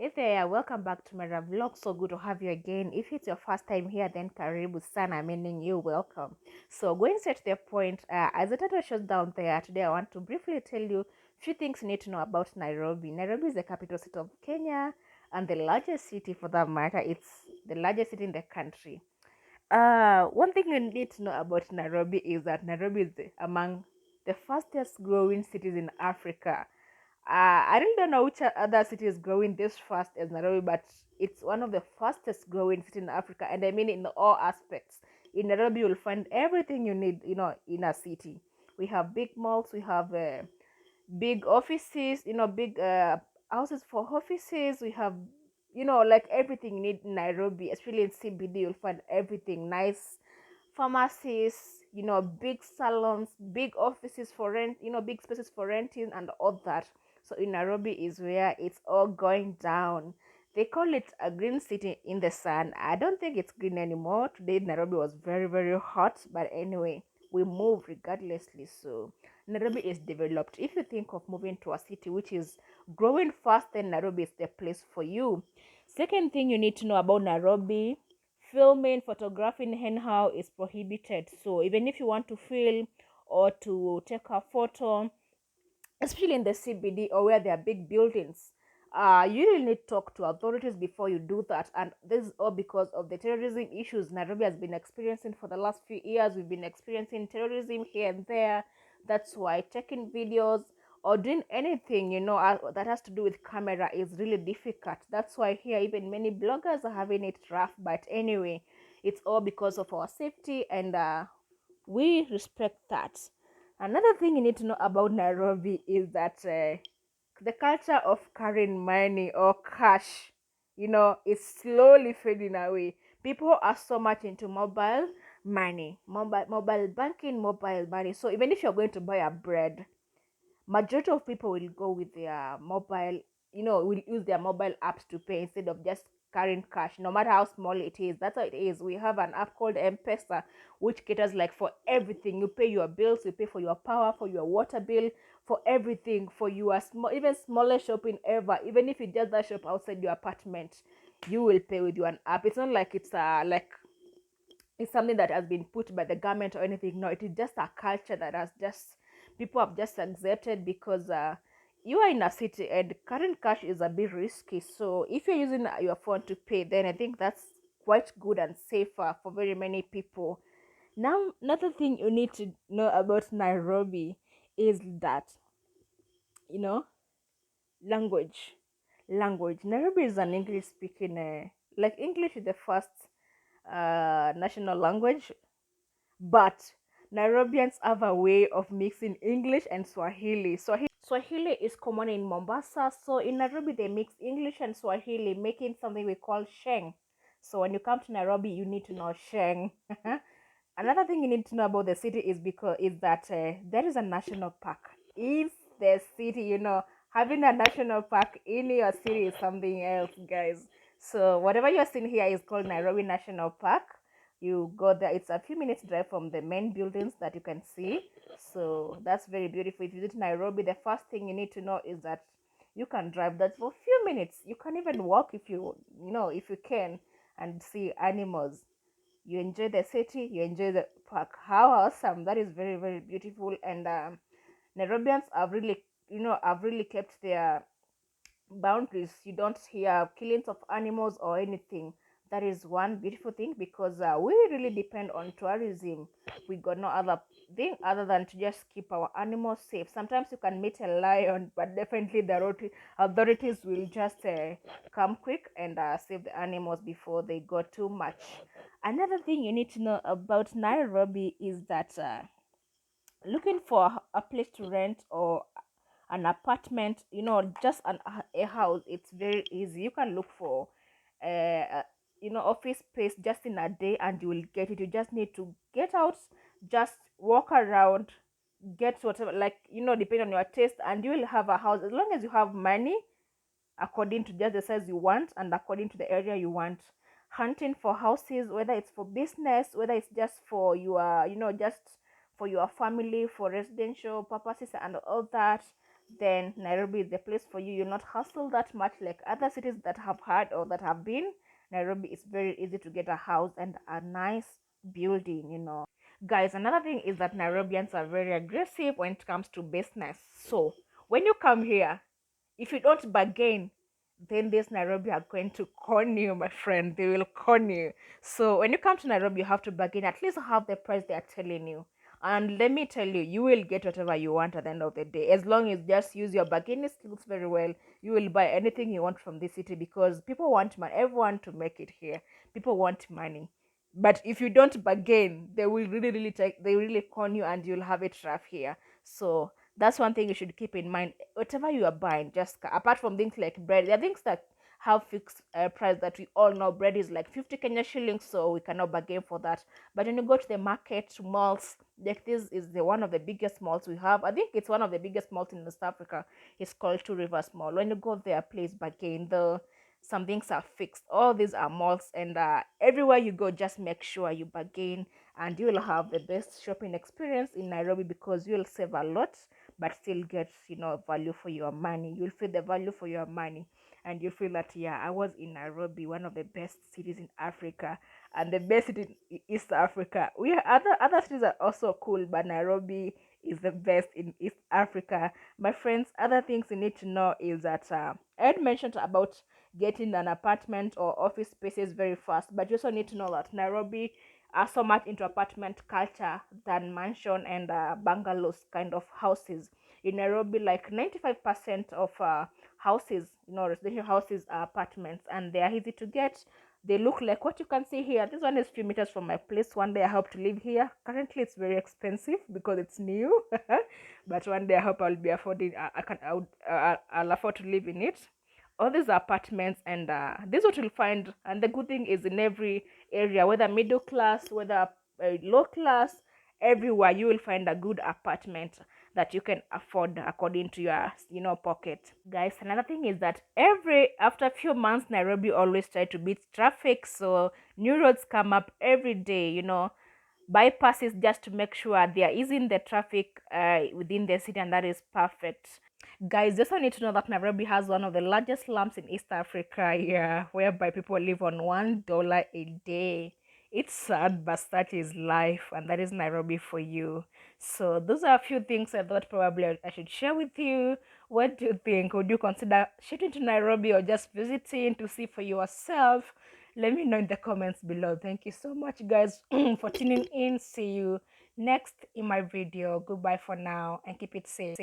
Hey there, welcome back to my vlog. So good to have you again. If it's your first time here, then karibu sana, meaning you welcome. So going straight to the point, as the title shows down there, today I want to briefly tell you a few things you need to know about Nairobi. Nairobi is the capital city of Kenya and the largest city for that matter. It's the largest city in the country. One thing you need to know about Nairobi is that Nairobi is among the fastest growing cities in Africa. I really don't know which other city is growing this fast as Nairobi, but it's one of the fastest growing cities in Africa, and I mean in all aspects. In Nairobi, you'll find everything you need, in a city. We have big malls, we have big offices, big houses for offices. We have, like everything you need in Nairobi, especially in CBD. You'll find everything nice pharmacies, big salons, big offices for rent, big spaces for renting and all that. So in Nairobi is where it's all going down. They call it a green city in the sun. I don't think it's green anymore. Today Nairobi was very, very hot, but anyway, we move regardlessly. So Nairobi is developed. If you think of moving to a city which is growing fast, then Nairobi is the place for you. Second thing you need to know about Nairobi: filming, photographing anyhow is prohibited. So even if you want to film or to take a photo, especially in the CBD or where there are big buildings, you really need to talk to authorities before you do that. And this is all because of the terrorism issues Nairobi has been experiencing for the last few years. We've been experiencing terrorism here and there. That's why taking videos or doing anything, that has to do with camera is really difficult. That's why here even many bloggers are having it rough. But anyway, it's all because of our safety, and we respect that. Another thing you need to know about Nairobi is that the culture of carrying money or cash, is slowly fading away. People are so much into mobile money, mobile banking, mobile money. So even if you're going to buy a bread, majority of people will go with their mobile, will use their mobile apps to pay instead of just carrying cash, no matter how small it is. That's how it is. We have an app called M-Pesa, which caters like for everything. You pay your bills, you pay for your power, for your water bill, for everything, for your small, even smallest shopping ever. Even if you just that shop outside your apartment, you will pay with your app. It's not like it's something that has been put by the government or anything. No, it is just a culture that has just people have just accepted because you are in a city and current cash is a bit risky. So if you're using your phone to pay, then I think that's quite good and safer for very many people. Now, another thing you need to know about Nairobi is that, you know, language. Language. Nairobi is an English speaking, like English is the first national language, but Nairobians have a way of mixing English and Swahili. Swahili is common in Mombasa, so in Nairobi they mix English and Swahili, making something we call Sheng. So when you come to Nairobi, you need to know Sheng. Another thing you need to know about the city is that there is a national park in the city. Having a national park in your city is something else, guys. So whatever you're seeing here is called Nairobi National Park. You go there, it's a few minutes drive from the main buildings that you can see. So that's very beautiful. If you visit Nairobi, the first thing you need to know is that you can drive that for a few minutes. You can even walk if you can, and see animals. You enjoy the city, you enjoy the park. How awesome! That is very, very beautiful. And Nairobians have really kept their boundaries. You don't hear killings of animals or anything. That is one beautiful thing, because we really depend on tourism. We got no other thing other than to just keep our animals safe. Sometimes you can meet a lion, but definitely the authorities will just come quick and save the animals before they go too much. Another thing you need to know about Nairobi is that looking for a place to rent or an apartment, just a house, it's very easy. You can look for office space just in a day and you will get it. You just need to get out, just walk around, get whatever, like, depending on your taste, and you will have a house as long as you have money, according to just the size you want and according to the area you want. Hunting for houses, whether it's for business, whether it's just for your, just for your family, for residential purposes and all that. then Nairobi is the place for you. You'll not hustle that much like other cities that have had or that have been. Nairobi is very easy to get a house and a nice building, Guys, another thing is that Nairobians are very aggressive when it comes to business. So when you come here, if you don't bargain, then this Nairobi are going to con you, my friend. They will con you. So when you come to Nairobi, you have to bargain, at least half the price they are telling you. And let me tell you, you will get whatever you want at the end of the day. As long as you just use your bargaining skills very well, you will buy anything you want from this city, because people want money. Everyone to make it here. People want money. But if you don't bargain, they will they really con you, and you'll have it rough here. So that's one thing you should keep in mind. Whatever you are buying, just apart from things like bread, there are things that have fixed price that we all know. Bread is like 50 Kenya shillings, so we cannot bargain for that. But when you go to the market, malls, like this is the one of the biggest malls we have. I think it's one of the biggest malls in West Africa. It's called Two Rivers Mall. When you go there, please bargain. Some things are fixed. All these are malls, and everywhere you go, just make sure you bargain, and you'll have the best shopping experience in Nairobi, because you'll save a lot but still get value for your money. You'll feel the value for your money, and you feel that, yeah, I was in Nairobi, one of the best cities in Africa, and the best city in East Africa. We other cities are also cool, but Nairobi is the best in East Africa. My friends, other things you need to know is that I had mentioned about getting an apartment or office spaces very fast, but you also need to know that Nairobi are so much into apartment culture than mansion and bungalows kind of houses. In Nairobi, like 95% of houses, residential houses are apartments, and they are easy to get. They look like what you can see here. This one is 3 meters from my place. One day I hope to live here. Currently, it's very expensive because it's new, but one day I hope I'll be affording. I'll afford to live in it. All these apartments, and this is what you'll find. And the good thing is, in every area, whether middle class, whether low class, everywhere you will find a good apartment that you can afford according to your pocket. Guys, another thing is that every after a few months, Nairobi always try to beat traffic, so new roads come up every day, bypasses, just to make sure they are easing the traffic within the city, and that is perfect. Guys, just need to know that Nairobi has one of the largest slums in East Africa, yeah, whereby people live on $1 a day. It's sad, but that is life, and that is Nairobi for you. So those are a few things I thought probably I should share with you. What do you think? Would you consider shooting to Nairobi or just visiting to see for yourself? Let me know in the comments below. Thank you so much, guys, for tuning in. See you next in my video. Goodbye for now, and keep it safe.